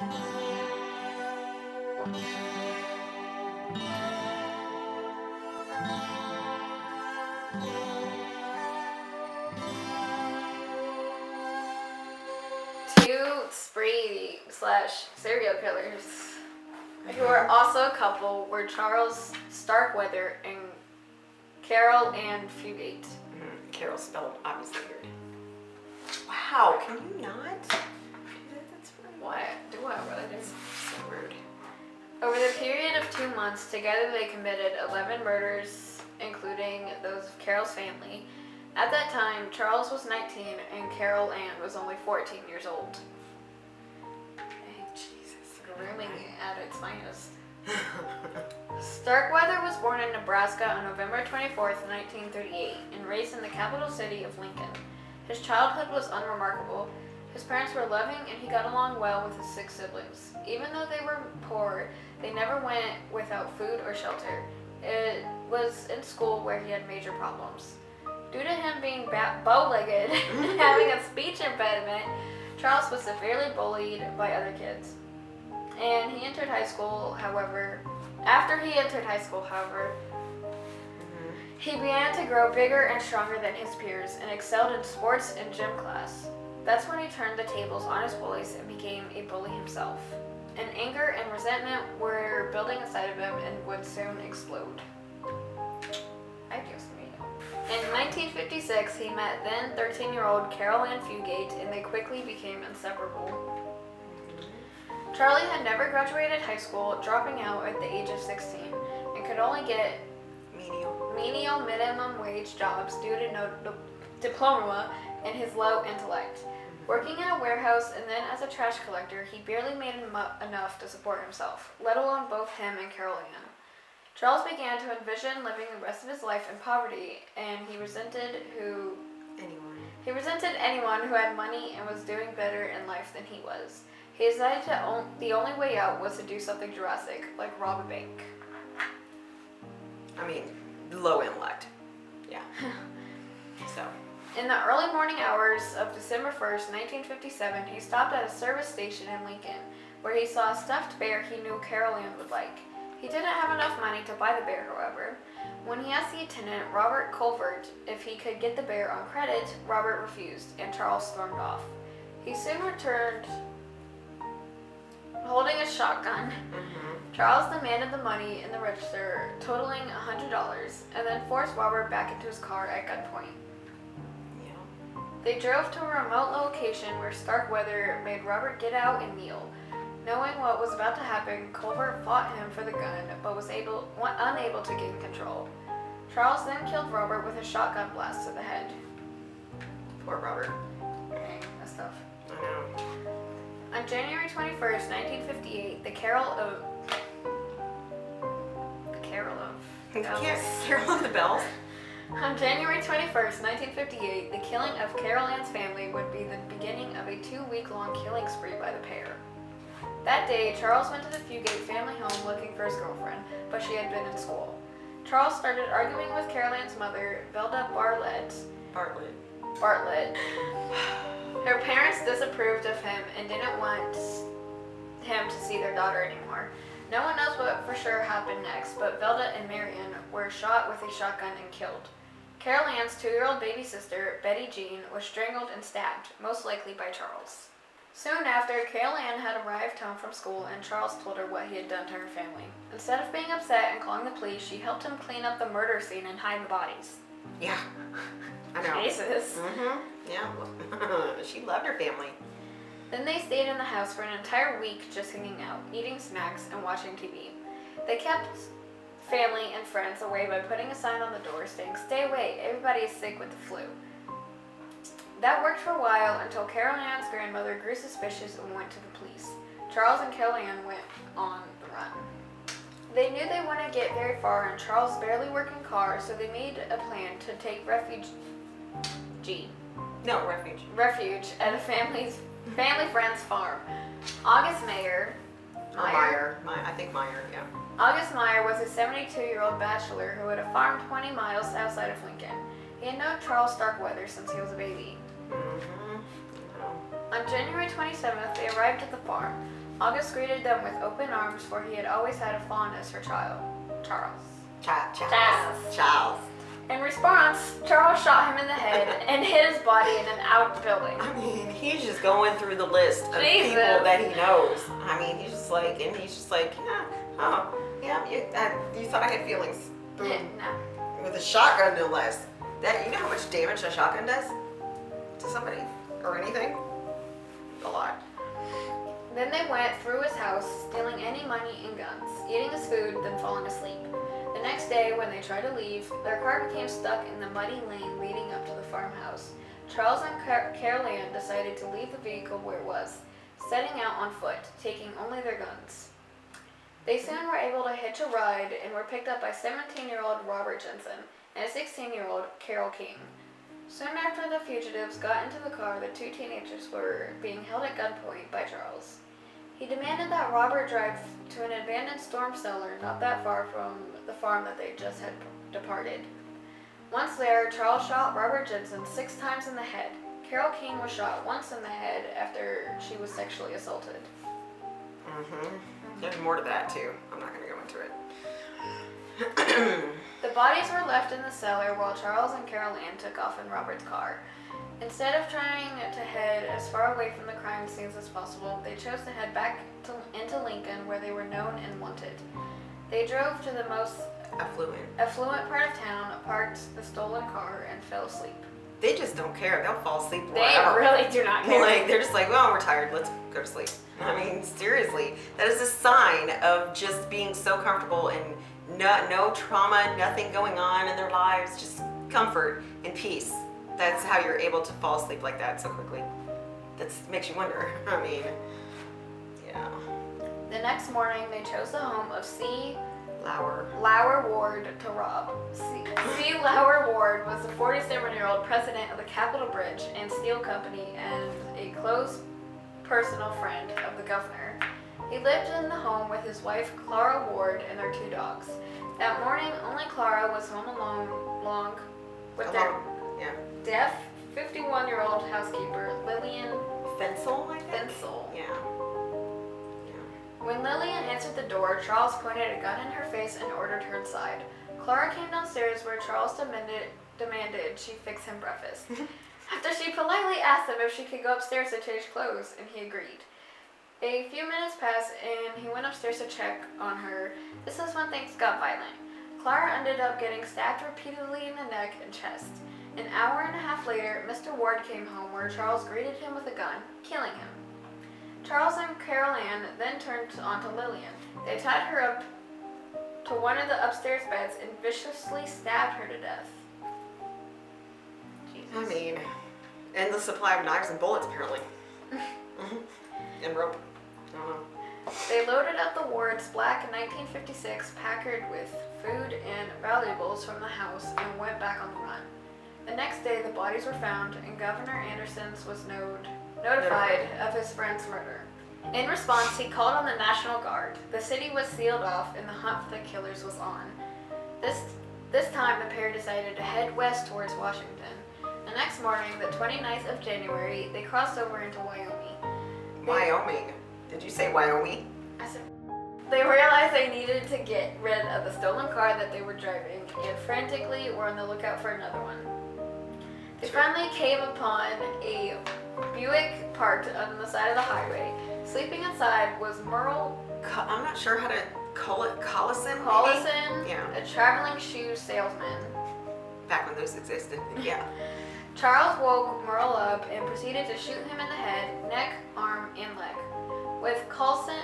Two spree/serial killers who are also a couple were Charles Starkweather and Caril-Ann Fugate. Carol spelled obviously weird. Wow, can you not? That's rude. What? Do what? What is So rude. Over the period of 2 months, together they committed 11 murders, including those of Carol's family. At that time, Charles was 19 and Caril-Ann was only 14 years old. Hey, Jesus. Grooming at its finest. Starkweather was born in Nebraska on November 24th, 1938, and raised in the capital city of Lincoln. His childhood was unremarkable. His parents were loving and he got along well with his 6 siblings. Even though they were poor, they never went without food or shelter. It was in school where he had major problems. Due to him being bow-legged and having a speech impediment, Charles was severely bullied by other kids. And he entered high school, however, he began to grow bigger and stronger than his peers and excelled in sports and gym class. That's when he turned the tables on his bullies and became a bully himself. And anger and resentment were building inside of him and would soon explode. I just made it. In 1956, he met then 13-year-old Caril-Ann Fugate, and they quickly became inseparable. Charlie had never graduated high school, dropping out at the age of 16, and could only get menial minimum wage jobs due to no diploma and his low intellect. Working in a warehouse and then as a trash collector, he barely made enough to support himself, let alone both him and Caril-Ann. Charles began to envision living the rest of his life in poverty, and he resented anyone who had money and was doing better in life than he was. He decided the only way out was to do something drastic, like rob a bank. I mean, low intellect. Yeah. So. In the early morning hours of December 1st, 1957, he stopped at a service station in Lincoln, where he saw a stuffed bear he knew Caril-Ann would like. He didn't have enough money to buy the bear, however. When he asked the attendant, Robert Colvert, if he could get the bear on credit, Robert refused, and Charles stormed off. He soon returned holding a shotgun. Charles demanded the money in the register, totaling $100, and then forced Robert back into his car at gunpoint. They drove to a remote location where Starkweather made Robert get out and kneel. Knowing what was about to happen, Colvert fought him for the gun, but was unable to gain control. Charles then killed Robert with a shotgun blast to the head. Poor Robert. Dang, that's tough. I know. On January 21st, 1958, the Carol of the Bells. On January 21st, 1958, the killing of Caril-Ann's family would be the beginning of a 2-week-long killing spree by the pair. That day, Charles went to the Fugate family home looking for his girlfriend, but she had been in school. Charles started arguing with Caril-Ann's mother, Velda Bartlett. Her parents disapproved of him and didn't want him to see their daughter anymore. No one knows what for sure happened next, but Velda and Marion were shot with a shotgun and killed. Caril-Ann's 2-year-old baby sister, Betty Jean, was strangled and stabbed, most likely by Charles. Soon after, Caril-Ann had arrived home from school and Charles told her what he had done to her family. Instead of being upset and calling the police, she helped him clean up the murder scene and hide the bodies. Yeah, I know. Jesus. Yeah, she loved her family. Then they stayed in the house for an entire week just hanging out, eating snacks, and watching TV. They kept family and friends away by putting a sign on the door saying, "Stay away, everybody is sick with the flu." That worked for a while until Caril-Ann's grandmother grew suspicious and went to the police. Charles and Caril-Ann went on the run. They knew they wouldn't get very far in Charles' barely working car, so they made a plan to take refuge at a family friend's farm. August Meyer, August Meyer was a 72-year-old bachelor who had a farm 20 miles outside of Lincoln. He had known Charles Starkweather since he was a baby. On January 27th, they arrived at the farm. August greeted them with open arms, for he had always had a fondness for Charles. Charles. In response, Charles shot him in the head and hit his body in an outbuilding. I mean, he's just going through the list of Jesus. people that he knows. I mean, he's just like, yeah, oh, yeah, you thought I had feelings. Boom. No. With a shotgun, no less. That, you know how much damage a shotgun does to somebody or anything? A lot. Then they went through his house, stealing any money and guns, eating his food, then falling asleep. The next day, when they tried to leave, their car became stuck in the muddy lane leading up to the farmhouse. Charles and Caril-Ann decided to leave the vehicle where it was, setting out on foot, taking only their guns. They soon were able to hitch a ride and were picked up by 17-year-old Robert Jensen and a 16-year-old Carol King. Soon after the fugitives got into the car, the two teenagers were being held at gunpoint by Charles. He demanded that Robert drive to an abandoned storm cellar not that far from the farm that they just had departed. Once there, Charles shot Robert Jensen 6 times in the head. Carol King was shot once in the head after she was sexually assaulted. There's more to that too. I'm not going to go into it. The bodies were left in the cellar while Charles and Caril-Ann took off in Robert's car. Instead of trying to head as far away from the crime scenes as possible, they chose to head back into Lincoln, where they were known and wanted. They drove to the most affluent part of town, parked the stolen car, and fell asleep. They just don't care. They'll fall asleep They wherever. really do not care. Like, they're just like, well, we're tired. Let's go to sleep. I mean, seriously. That is a sign of just being so comfortable and no trauma, nothing going on in their lives, just comfort and peace. That's how you're able to fall asleep like that so quickly. That makes you wonder. I mean, yeah. The next morning, they chose the home of C. Lauer Ward to rob. C. Lauer Ward was the 47-year-old president of the Capitol Bridge and Steel Company and a close personal friend of the governor. He lived in the home with his wife, Clara Ward, and their 2 dogs. That morning, only Clara was home alone with their deaf 51-year-old housekeeper, Lillian Fensel, I think? Fensel. Yeah. When Lillian answered the door, Charles pointed a gun in her face and ordered her inside. Clara came downstairs where Charles demanded she fix him breakfast. After she politely asked him if she could go upstairs to change clothes, and he agreed. A few minutes passed and he went upstairs to check on her. This is when things got violent. Clara ended up getting stabbed repeatedly in the neck and chest. An hour and a half later, Mr. Ward came home where Charles greeted him with a gun, killing him. Charles and Caril-Ann then turned on to Lillian. They tied her up to one of the upstairs beds and viciously stabbed her to death. Jesus. I mean, endless supply of knives and bullets, apparently. And rope. I don't know. They loaded up the Ward's black 1956 Packard with food and valuables from the house and went back on the run. The next day, the bodies were found, and Governor Anderson's was notified of his friend's murder. In response, he called on the National Guard. The city was sealed off, and the hunt for the killers was on. This time, the pair decided to head west towards Washington. The next morning, the 29th of January, they crossed over into Wyoming. Wyoming? Did you say Wyoming? I said, they realized they needed to get rid of the stolen car that they were driving, and frantically were on the lookout for another one. They finally came upon a Buick parked on the side of the highway. Sleeping inside was Merle. I'm not sure how to call it. Collison? Yeah. A traveling shoe salesman. Back when those existed. Yeah. Charles woke Merle up and proceeded to shoot him in the head, neck, arm, and leg. With Collison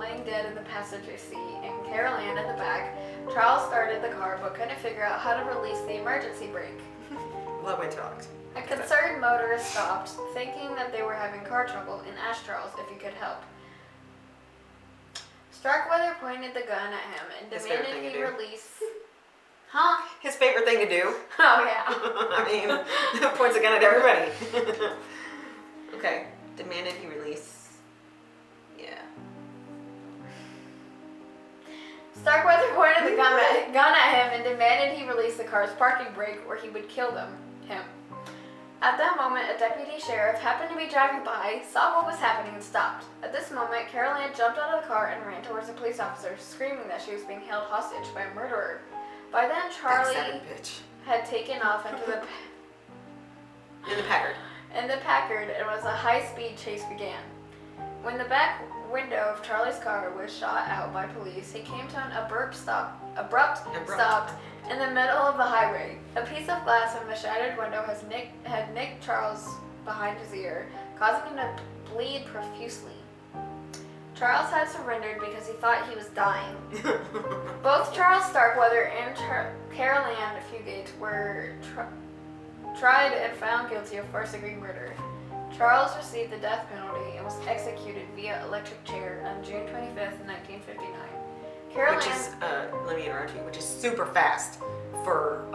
laying dead in the passenger seat and Caril-Ann in the back, Charles started the car but couldn't figure out how to release the emergency brake. Low and talked. A concerned motorist stopped, thinking that they were having car trouble, and asked Charles if he could help. Starkweather pointed the gun at him and demanded he release... Huh? His favorite thing to do. Oh, yeah. I mean, points a gun at everybody. Okay. Demanded he release. Yeah. Starkweather pointed the gun at him and demanded he release the car's parking brake or he would kill him. At that moment, a deputy sheriff happened to be driving by, saw what was happening, and stopped. At this moment, Caril-Ann jumped out of the car and ran towards a police officer, screaming that she was being held hostage by a murderer. By then, Charlie had taken off into the Packard, and was a high-speed chase began. When the back window of Charlie's car was shot out by police, he came to an abrupt stop in the middle of the highway. A piece of glass from the shattered window had nicked Charles behind his ear, causing him to bleed profusely. Charles had surrendered because he thought he was dying. Both Charles Starkweather and Caril-Ann Fugate were tried and found guilty of first-degree murder. Charles received the death penalty and was executed via electric chair on June 25th, 1959. Which is, let me interrupt you, which is super fast for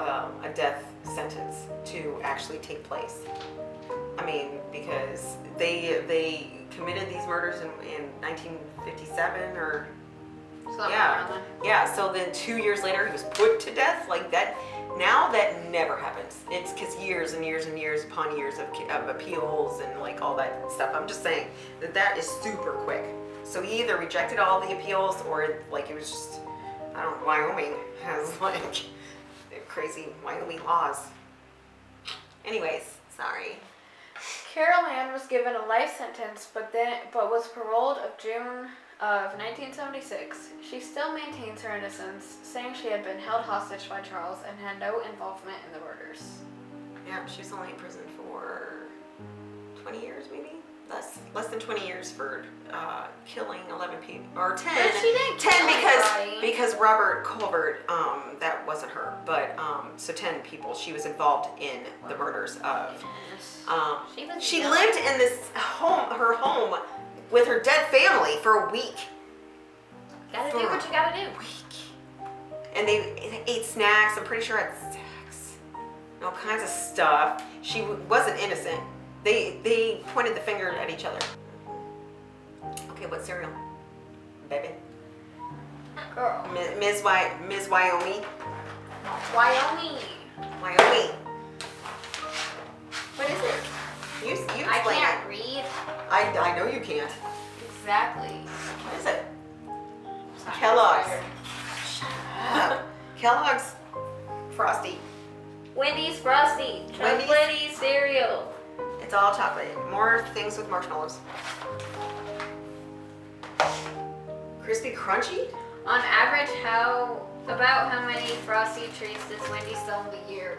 a death sentence to actually take place. I mean, because they committed these murders in 1957 or yeah. So then 2 years later, he was put to death like that. Now that never happens. It's because years and years and years upon years of appeals and like all that stuff. I'm just saying that is super quick. So he either rejected all the appeals or like it was just, I don't know, Wyoming has like crazy Wyoming laws. Anyways, sorry. Caril-Ann was given a life sentence, but was paroled of June of 1976. She still maintains her innocence, saying she had been held hostage by Charles and had no involvement in the murders. Yeah, she was only in prison for 20 years, maybe? Less than 20 years for killing 11 people, or 10. But she didn't kill because Robert Colbert, that wasn't her, but so 10 people. She was involved in the murders of. She lived in this her home, with her dead family for a week. Gotta do what you gotta do. And they ate snacks. I'm pretty sure had snacks, all kinds of stuff. She wasn't innocent. They pointed the finger at each other. Okay, what cereal? Baby. Girl. Ms. Wyoming. Wyoming. What is it? You explain I can't it. read. I know you can't. Exactly. What is it? Kellogg's. Shut up. Kellogg's Frosty. Wendy's Frosty. Chocolatey cereal. It's all chocolate. More things with marshmallows. Crispy crunchy? On average, about how many Frosty treats does Wendy sell in a year?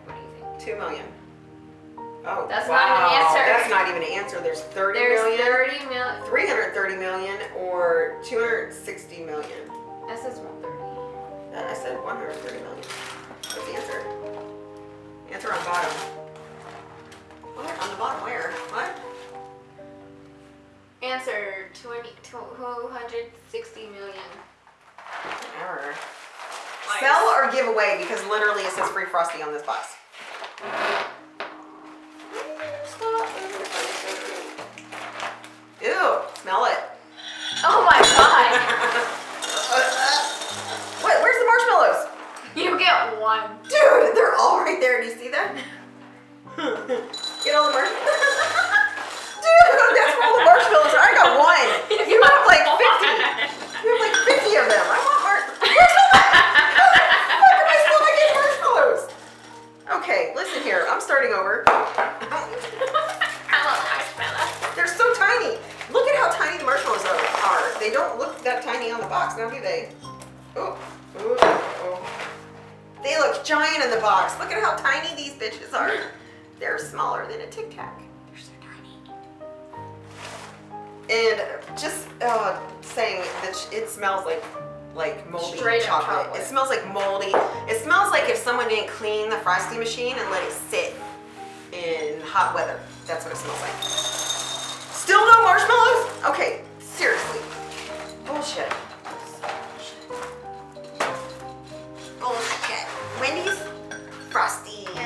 What do you think? 2 million. Oh, that's wow. not an answer. That's not even an answer. There's 30 million. 30 million. 330 million or 260 million. That says 130. I said 130 million. What's the answer? Answer on bottom. What? On the bottom where? What? Answer 260 million. Error. Sell or give away, because literally it says free Frosty on this box. Ew, smell it. Oh my god. What? Where's the marshmallows? You get one. Dude, they're all right there. Do you see that? Get all the marshmallows. Dude, that's where all the marshmallows are. I got one. You have like 50. You have like 50 of them. I want How am I still not getting marshmallows? Okay, listen here. I'm starting over. They're so tiny. Look at how tiny the marshmallows are. They don't look that tiny on the box, now do they? Oh. They look giant in the box. Look at how tiny these bitches are. They're smaller than a Tic Tac. They're so tiny. And just saying that it smells like moldy chocolate. It smells like moldy. It smells like if someone didn't clean the Frosty machine and let it sit in hot weather. That's what it smells like. Still no marshmallows? Okay, seriously. Bullshit. Bullshit. Wendy's Frosty. Here. I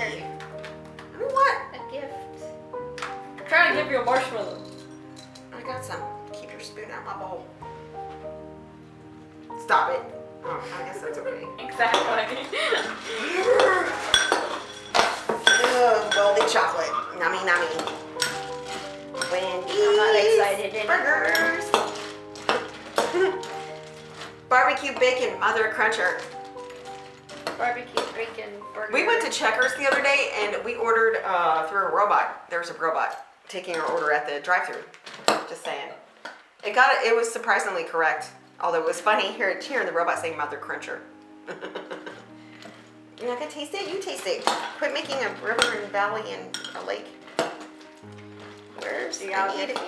mean, what? A gift. I'm trying to give you a marshmallow. I got some. Keep your spoon out my bowl. Stop it. Oh, I guess that's okay. Exactly. Moldy chocolate. Nummy, nummy. Wendy's. I'm not excited anymore. Burgers. Barbecue bacon mother cruncher. Barbecue bacon burger. We went to Checkers the other day and we ordered through a robot. There was a robot taking our order at the drive-thru. Just saying. It was surprisingly correct. Although it was funny hearing the robot say mother cruncher. You're not gonna taste it? You taste it. Quit making a river and valley and a lake. Where's the Geography?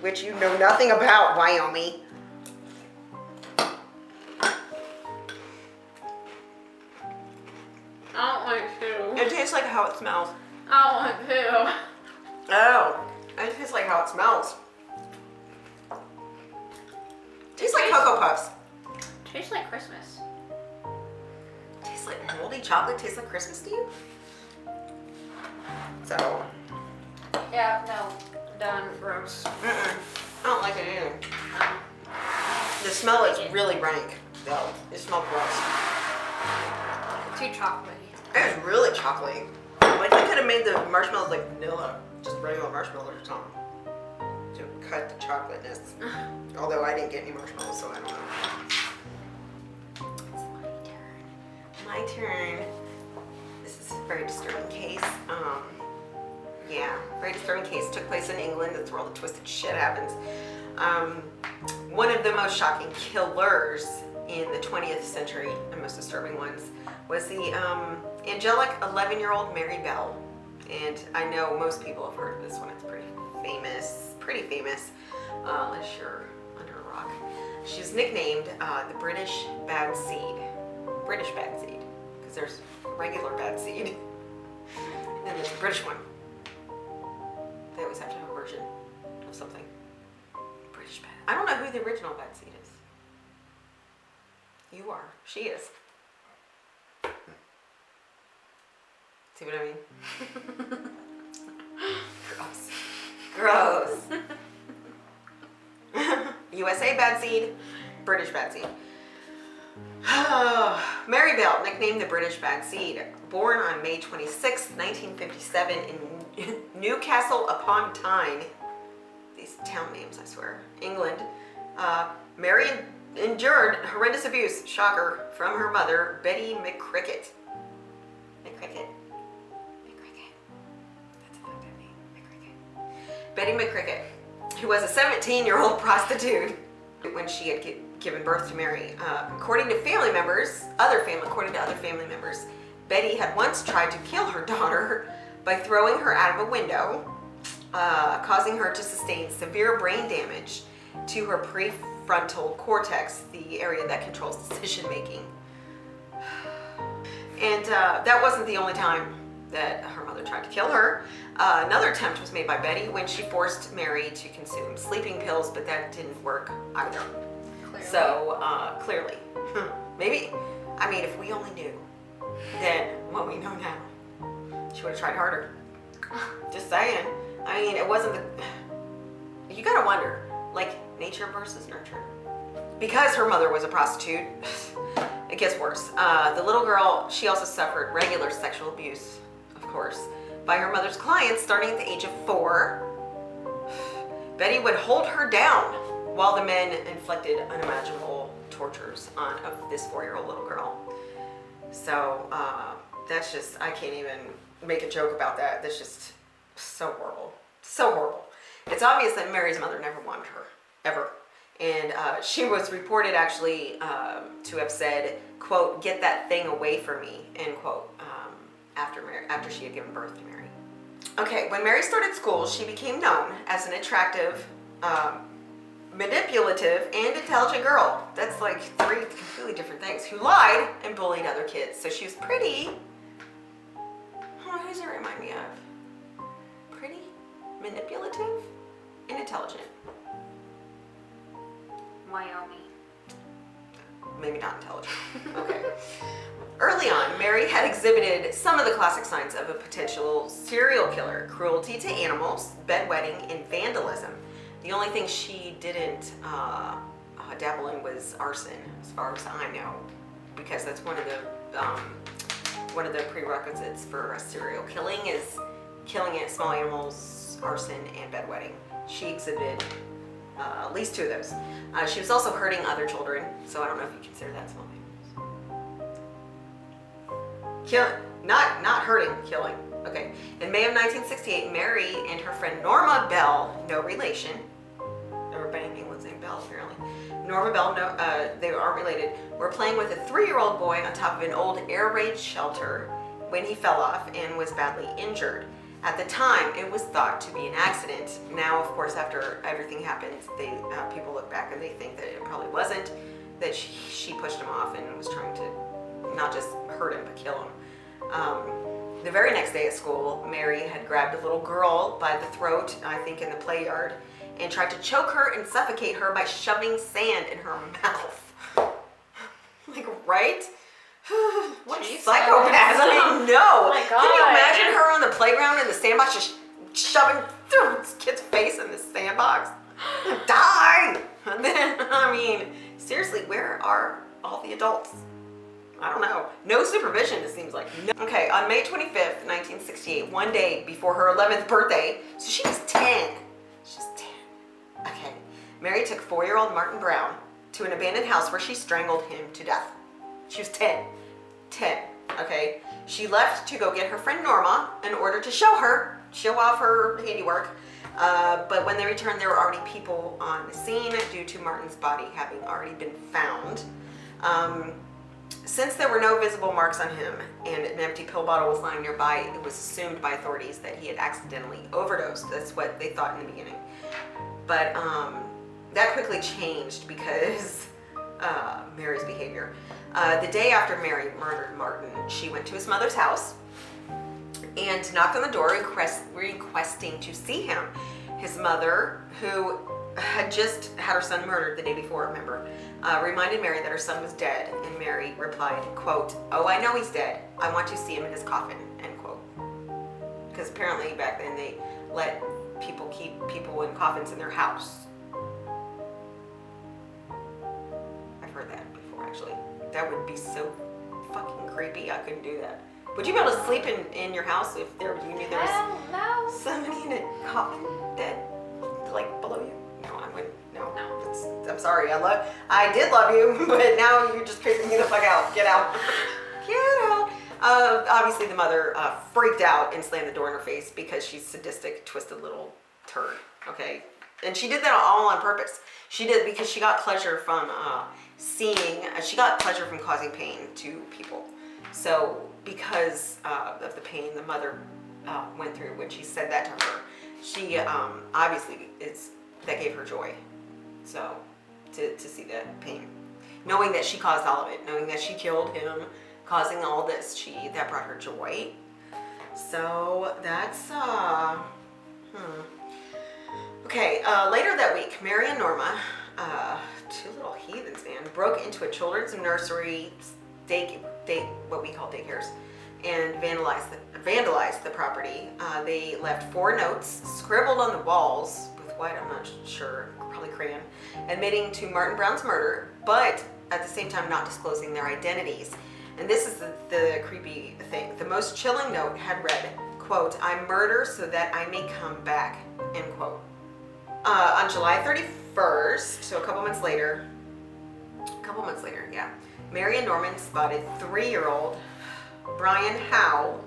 Which you know nothing about, Wyoming. I don't want to. It tastes like how it smells. I don't want to. Oh, it tastes like how it smells. Tastes like Cocoa Puffs. Tastes like Christmas. Tastes like moldy chocolate. Tastes like Christmas to you? So, Yeah, no. Done. Gross. I don't like it either. The smell is really rank, though. It smells gross. Too chocolatey. It is really chocolatey. Like they could have made the marshmallows like vanilla, just regular marshmallows or something, to cut the chocolateness. Although I didn't get any marshmallows, so I don't know. It's my turn. This is a very disturbing case. Yeah, very disturbing case. Took place in England. That's where all the twisted shit happens. One of the most shocking killers in the 20th century, and most disturbing ones, was the angelic 11-year-old Mary Bell. And I know most people have heard of this one. It's pretty famous, unless you're under a rock. She's nicknamed the British Bad Seed. British Bad Seed, because there's regular bad seed, and there's the British one. They always have to have a version of something. British bad. I don't know who the original bad seed is. You are. She is. See what I mean? Gross. USA bad seed, British bad seed. Mary Bell, nicknamed the British Bad Seed, born on May 26, 1957 in Newcastle upon Tyne. These town names, I swear. England. Mary endured horrendous abuse, shocker, from her mother, Betty McCricket. McCricket. That's a fucked up name. McCricket. Betty McCricket, who was a 17-year-old prostitute when she had given birth to Mary. According to other family members, Betty had once tried to kill her daughter by throwing her out of a window, causing her to sustain severe brain damage to her prefrontal cortex, the area that controls decision making. And that wasn't the only time that her mother tried to kill her. Another attempt was made by Betty when she forced Mary to consume sleeping pills, but that didn't work either. Clearly. So, clearly. Maybe, I mean, if we only knew then what we know now, she would have tried harder. Just saying. I mean, it wasn't you gotta wonder, like, nature versus nurture. Because her mother was a prostitute, it gets worse. The little girl, she also suffered regular sexual abuse, of course, by her mother's clients starting at the age of 4. Betty would hold her down while the men inflicted unimaginable tortures on this 4-year-old little girl. So that's just, I can't even make a joke about that. That's just so horrible. So horrible. It's obvious that Mary's mother never wanted her, ever. And she was reported actually to have said, quote, "Get that thing away from me," end quote, after she had given birth to Mary. Okay, when Mary started school, she became known as an attractive, manipulative, and intelligent girl. That's like 3 completely different things. Who lied and bullied other kids. So she was pretty. Oh, who does it remind me of? Pretty, manipulative, and intelligent. Wyoming. Maybe not intelligent. Okay. Early on, Mary had exhibited some of the classic signs of a potential serial killer: cruelty to animals, bedwetting, and vandalism. The only thing she didn't dabble in was arson, as far as I know, because that's one of the one of the prerequisites for a serial killing is killing small animals, arson, and bedwetting. She exhibited at least 2 of those. She was also hurting other children, so I don't know if you consider that small animals. Not hurting, killing. Okay. In May of 1968, Mary and her friend Norma Bell, no relation. Everybody in England's named Bell, apparently. Norma Bell, they aren't related, were playing with a 3-year-old boy on top of an old air raid shelter when he fell off and was badly injured. At the time, it was thought to be an accident. Now, of course, after everything happened, people look back and they think that it probably wasn't, that she pushed him off and was trying to not just hurt him, but kill him. The very next day at school, Mary had grabbed a little girl by the throat, I think in the play yard, and tried to choke her and suffocate her by shoving sand in her mouth. Like, right? What psychopath? I mean, no. Oh my God. Can you imagine her on the playground in the sandbox just shoving this kid's face in the sandbox? Die! And then, I mean, seriously, where are all the adults? I don't know. No supervision, it seems like. No. Okay, on May 25th, 1968, one day before her 11th birthday, so she was 10. She's 10. Okay. Mary took 4-year-old Martin Brown to an abandoned house where she strangled him to death. She was 10. 10. Okay. She left to go get her friend Norma in order to show off her handiwork. But when they returned, there were already people on the scene due to Martin's body having already been found. Since there were no visible marks on him and an empty pill bottle was lying nearby, it was assumed by authorities that he had accidentally overdosed. That's what they thought in the beginning. But that quickly changed because Mary's behavior. The day after Mary murdered Martin, she went to his mother's house and knocked on the door requesting to see him. His mother, who had just had her son murdered the day before, remember, reminded Mary that her son was dead, and Mary replied, quote, "Oh, I know he's dead. I want to see him in his coffin," end quote. Because apparently back then they let people keep people in coffins in their house. I've heard that before, actually. That would be so fucking creepy. I couldn't do that. Would you be able to sleep in your house if you knew there was somebody in a coffin dead, like below you? No, I wouldn't. No. I'm sorry. I did love you, but now you're just creeping me the fuck out. Get out. Get out. Obviously, the mother freaked out and slammed the door in her face because she's sadistic, twisted little turd. Okay, and she did that all on purpose. She did because she got pleasure from she got pleasure from causing pain to people. So because of the pain the mother went through when she said that to her, she obviously that gave her joy. So to see that pain, knowing that she caused all of it, knowing that she killed him, causing all this, that brought her joy. So that's Okay, later that week, Mary and Norma, 2 little heathens, man, broke into a children's nursery, what we call daycares, and vandalized the property. They left 4 notes scribbled on the walls with what, I'm not sure, probably crayon, admitting to Martin Brown's murder, but at the same time not disclosing their identities. And this is the creepy thing. The most chilling note had read, quote, "I murder so that I may come back," end quote. On July 31st, so a couple months later, yeah, Mary and Norman spotted 3-year-old Brian Howe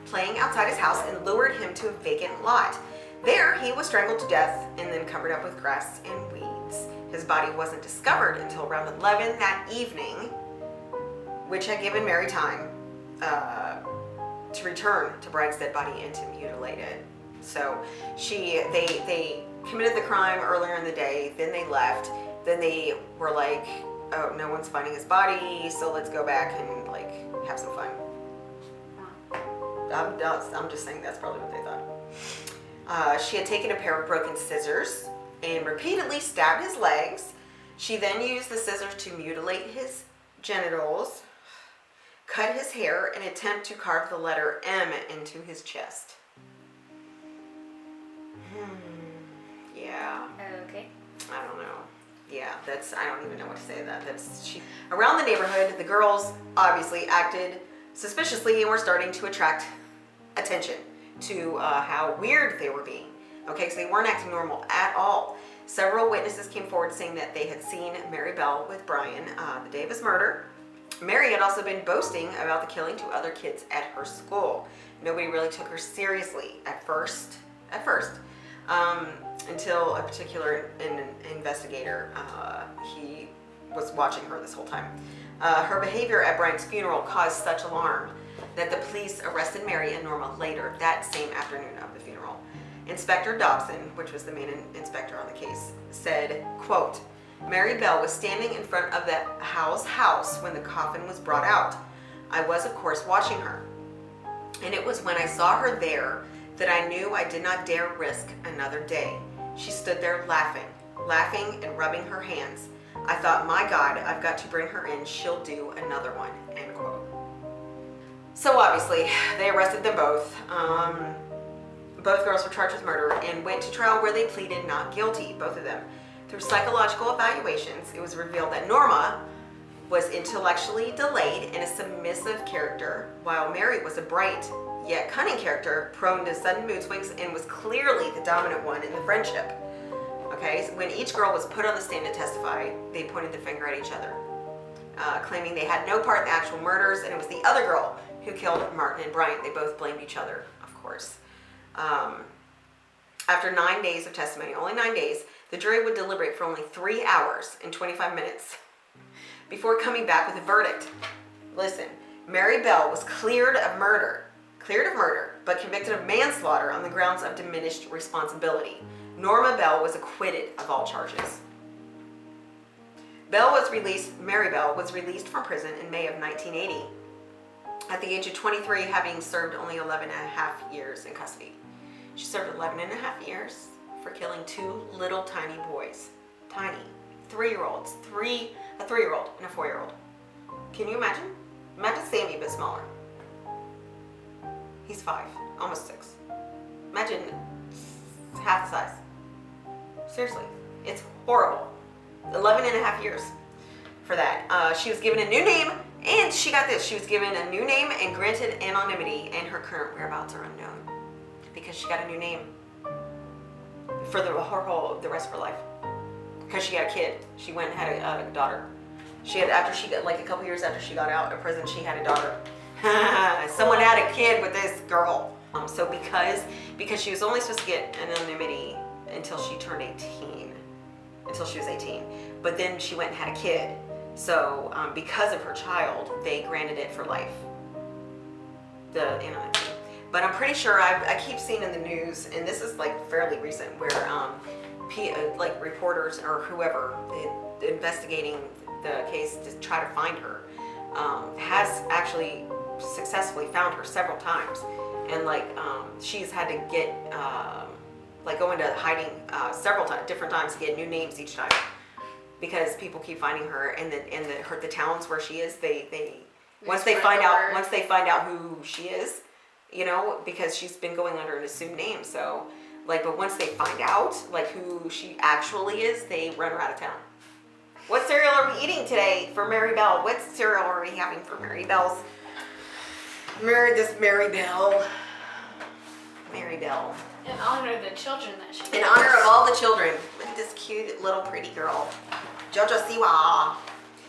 playing outside his house and lured him to a vacant lot. There, he was strangled to death and then covered up with grass and weeds. His body wasn't discovered until around 11 that evening, which had given Mary time to return to Brian's dead body and to mutilate it. So they committed the crime earlier in the day, then they left, then they were like, oh, no one's finding his body, so let's go back and like have some fun. I'm just saying that's probably what they thought. She had taken a pair of broken scissors and repeatedly stabbed his legs. She then used the scissors to mutilate his genitals, cut his hair, and attempt to carve the letter M into his chest. Yeah. Okay. I don't know. Yeah, I don't even know what to say to that. Around the neighborhood, the girls obviously acted suspiciously and were starting to attract attention to how weird they were being. Okay, so they weren't acting normal at all. Several witnesses came forward saying that they had seen Mary Bell with Brian the day of his murder. Mary had also been boasting about the killing to other kids at her school. Nobody really took her seriously at first, until a particular investigator, he was watching her this whole time. Her behavior at Brian's funeral caused such alarm that the police arrested Mary and Norma later that same afternoon of the funeral. Inspector Dobson, which was the main inspector on the case, said, quote, Mary Bell was standing in front of the house when the coffin was brought out. I was, of course, watching her. And it was when I saw her there that I knew I did not dare risk another day. She stood there laughing and rubbing her hands. I thought, my God, I've got to bring her in. She'll do another one, end quote. So obviously, they arrested them both. Both girls were charged with murder and went to trial where they pleaded not guilty, both of them. Through psychological evaluations, it was revealed that Norma was intellectually delayed and a submissive character, while Mary was a bright yet cunning character, prone to sudden mood swings, and was clearly the dominant one in the friendship. Okay, so when each girl was put on the stand to testify, they pointed the finger at each other, claiming they had no part in the actual murders, and it was the other girl who killed Martin and Brian. They both blamed each other, of course. After 9 days of testimony, only 9 days, the jury would deliberate for only 3 hours and 25 minutes before coming back with a verdict. Listen, Mary Bell was cleared of murder, but convicted of manslaughter on the grounds of diminished responsibility. Norma Bell was acquitted of all charges. Mary Bell was released from prison in May of 1980 at the age of 23, having served only 11 and a half years in custody. She served 11 and a half years for killing 2 little tiny boys. Tiny. 3-year-olds. A 3-year-old and a 4-year-old. Can you imagine? Imagine Sammy, but smaller. He's 5, almost 6. Imagine half the size. Seriously, it's horrible. 11 and a half years for that. She was given a new name, and she got this. She was given a new name and granted anonymity, and her current whereabouts are unknown because she got a new name for the rest of her life. Because she had a kid. She went and had a daughter. A couple years after she got out of prison, she had a daughter. Someone had a kid with this girl. So because she was only supposed to get anonymity until she turned 18, until she was 18. But then she went and had a kid. So because of her child, they granted it for life, the anonymity. But I'm pretty sure I keep seeing in the news, and this is like fairly recent, where like reporters or whoever investigating the case to try to find her has actually successfully found her several times, and she's had to get go into hiding several different times to get new names each time because people keep finding her, and the towns where she is, once they find out who she is, because she's been going under an assumed name, so but once they find out who she actually is, they run her out of town. What cereal are we eating today for Mary Bell? What cereal are we having for Mary Bell's? Mary Bell. In honor of the children that she In honor of all the children. Look at this cute little pretty girl. JoJo Siwa.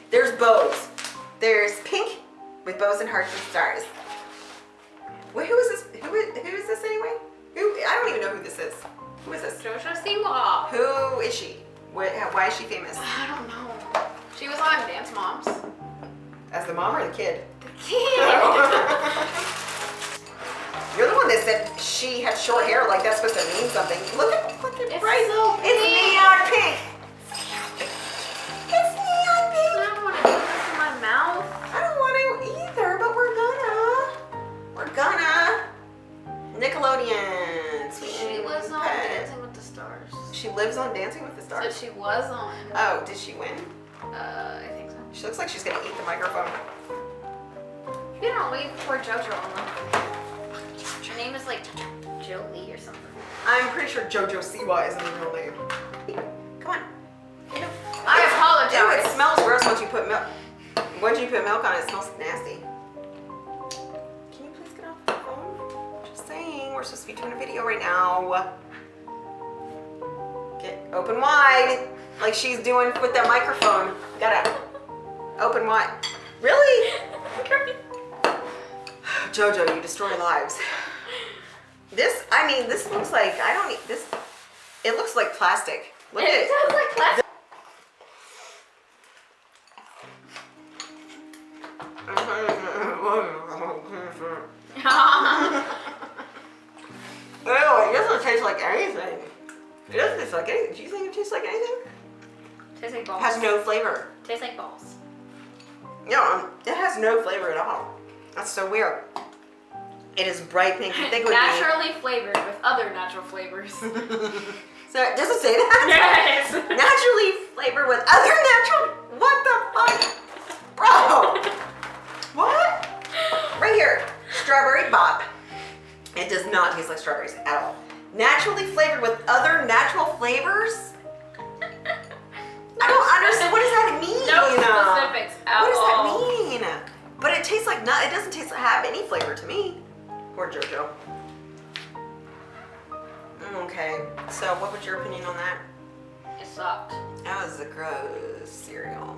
There's bows. There's pink with bows and hearts and stars. Wait, who is this? Who is this anyway? I don't even know who this is. Who is this? JoJo Siwa. Who is she? Why is she famous? I don't know. She was on Dance Moms. As the mom or the kid? The kid. You're the one that said she had short hair, like that's supposed to mean something. Look at It's bright. so pink. It's neon pink. It's neon pink. I don't want to put this in my mouth. I don't want to either, but we're gonna. Nickelodeon. She was on Dancing with the Stars. She lives on Dancing with the Stars? So she was on. Oh, did she win? I think so. She looks like she's gonna eat the microphone. You don't wait for JoJo on them. Her name is Jolie or something. I'm pretty sure JoJo Siwa isn't her real name. Come on. I apologize. Ew, it smells gross once you put milk. Once you put milk on it, it smells nasty. We're supposed to be doing a video right now. Get open wide, like she's doing with that microphone. Gotta open wide. Really? JoJo, you destroy lives. This looks like, I don't need this. It looks like plastic. Look at it. It does like plastic. Oh, it doesn't taste like anything. It doesn't taste like anything. Do you think it tastes like anything? Tastes like balls. It has no flavor. Tastes like balls. No, it has no flavor at all. That's so weird. It is bright pink. You think it would Naturally flavored with other natural flavors. be. So does it say that? Yes. Naturally flavored with other natural. What the fuck, bro? What? Right here, strawberry bop. It does not taste like strawberries at all. Naturally flavored with other natural flavors? I don't understand. What does that mean? No specifics at What does all. that mean? But it tastes like it doesn't have any flavor to me. Poor JoJo. Okay, so what was your opinion on that? It sucked. That was a gross cereal.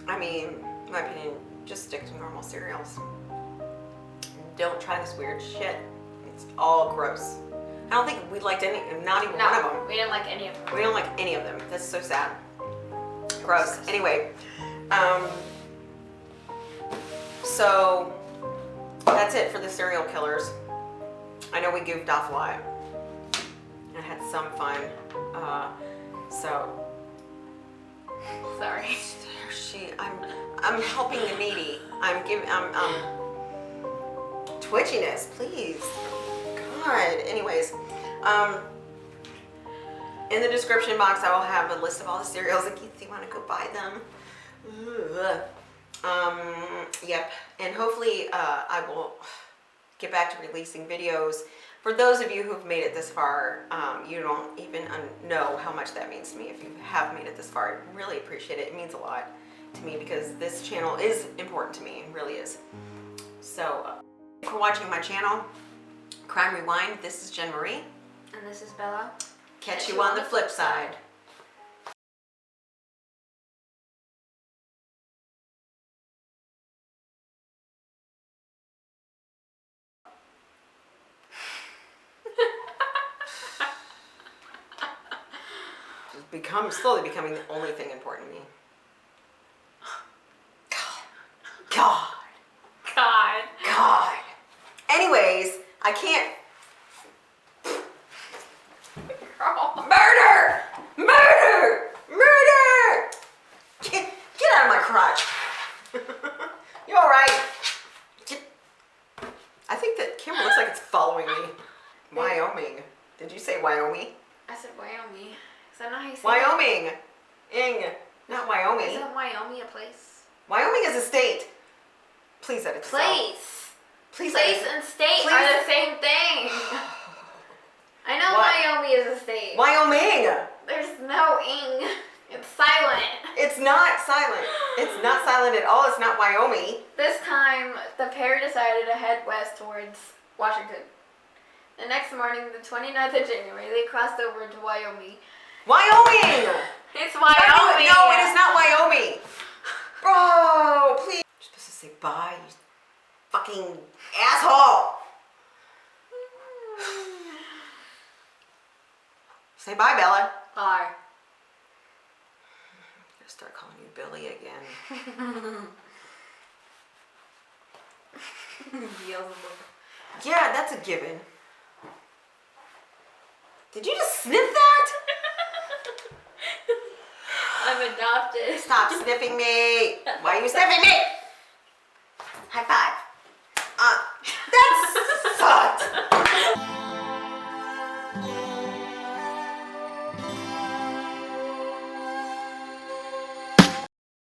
I mean, in my opinion, just stick to normal cereals. Don't try this weird shit. It's all gross. I don't think we liked not even one of them. We didn't like any of them. We don't like any of them. That's so sad. Gross. Anyway, so that's it for the serial killers. I know we goofed off a lot. I had some fun. So Sorry. I'm helping the needy. I'm twitchiness, please. God. Anyways, in the description box, I will have a list of all the cereals in case you want to go buy them. Yep. And hopefully, I will get back to releasing videos. For those of you who've made it this far, you don't even know how much that means to me. If you have made it this far, I really appreciate it. It means a lot to me because this channel is important to me. It really is. So, thank you for watching my channel, Crime Rewind. This is Jen Marie. And this is Bella. Catch you on the flip side. Slowly becoming the only thing important to me. God. Anyways, I can't. Murder! Get out of my crotch. You all right? I think that camera looks like it's following me. Wyoming. Did you say Wyoming? I said Wyoming. Is that not how you say Wyoming. Not Wyoming. Isn't Wyoming a place? Wyoming is a state. Please edit this out. Place. Please Place edit. and state Please. are the same thing. I know What? Wyoming is a state. Wyoming. There's no ing. It's silent. It's not silent. It's not silent at all. It's not Wyoming. This time, the pair decided to head west towards Washington. The next morning, the 29th of January, they crossed over to Wyoming. Wyoming. It's Wyoming. No, it is not Wyoming. Bro, please. You're supposed to say bye, you fucking asshole. Say bye, Bella. Bye. I'm gonna start calling you Billy again. Yeah, that's a given. Did you just sniff that? I'm adopted. Stop sniffing me. Why are you sniffing me?